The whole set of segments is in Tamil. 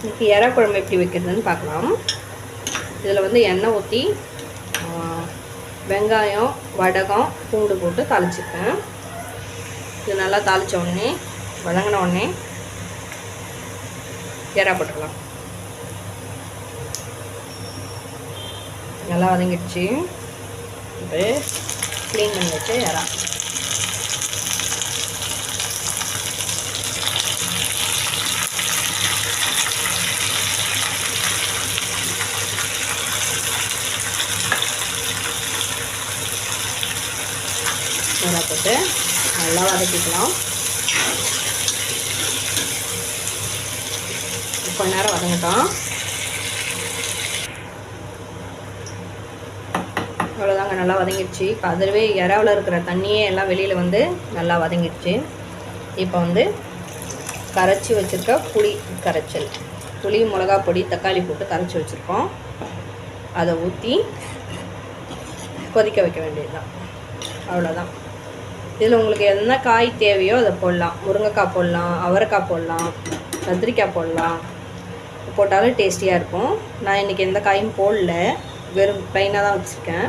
இன்றைக்கி இறா குழம்பு எப்படி வைக்கிறதுன்னு பார்க்கலாம். இதில் வந்து எண்ணெய் ஊற்றி வெங்காயம், வடகம், பூண்டு போட்டு தாளிச்சிருக்கேன். இது நல்லா தாளித்த உடனே வதங்கின உடனே இறா போட்டுக்கலாம். நல்லா வதங்கிடுச்சு. இப்போ க்ளீன் பண்ணி வச்சு இறா போட்டு நல்லா வதக்கிக்கலாம். கொஞ்ச நேரம் வதங்கட்டும். அவ்வளோதாங்க, நல்லா வதங்கிடுச்சு. இப்போ அதுவே இறாவில் இருக்கிற தண்ணியே எல்லாம் வெளியில் வந்து நல்லா வதங்கிடுச்சு. இப்போ வந்து கரைச்சி வச்சுருக்க புளி கரைச்சல், புளி, மிளகா பொடி, தக்காளி போட்டு கரைச்சி வச்சுருக்கோம். அதை ஊற்றி கொதிக்க வைக்க வேண்டியதுதான். அவ்வளோதான். இதில் உங்களுக்கு என்ன காய் தேவையோ அதை போடலாம். முருங்கைக்காய் போடலாம், அவரைக்காய் போடலாம், கத்திரிக்காய் போடலாம். போட்டாலும் டேஸ்டியாக இருக்கும். நான் இன்றைக்கி எந்த காயும் போடல, வெறும் ப்ளைனாக தான் வச்சுருக்கேன்.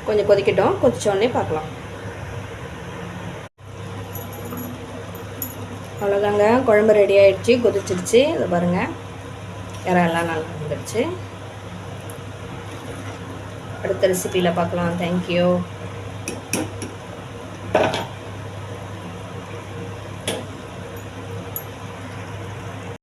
கொஞ்சம் கொதிக்கட்டும். கொதிச்சோடனே பார்க்கலாம். அவ்வளோதாங்க, குழம்பு ரெடி ஆகிடுச்சு, கொதிச்சிடுச்சு. இதை பாருங்கள், இறெல்லாம் நல்லா வந்துடுச்சு. அடுத்த ரெசிபியில் பார்க்கலாம். தேங்க்யூ.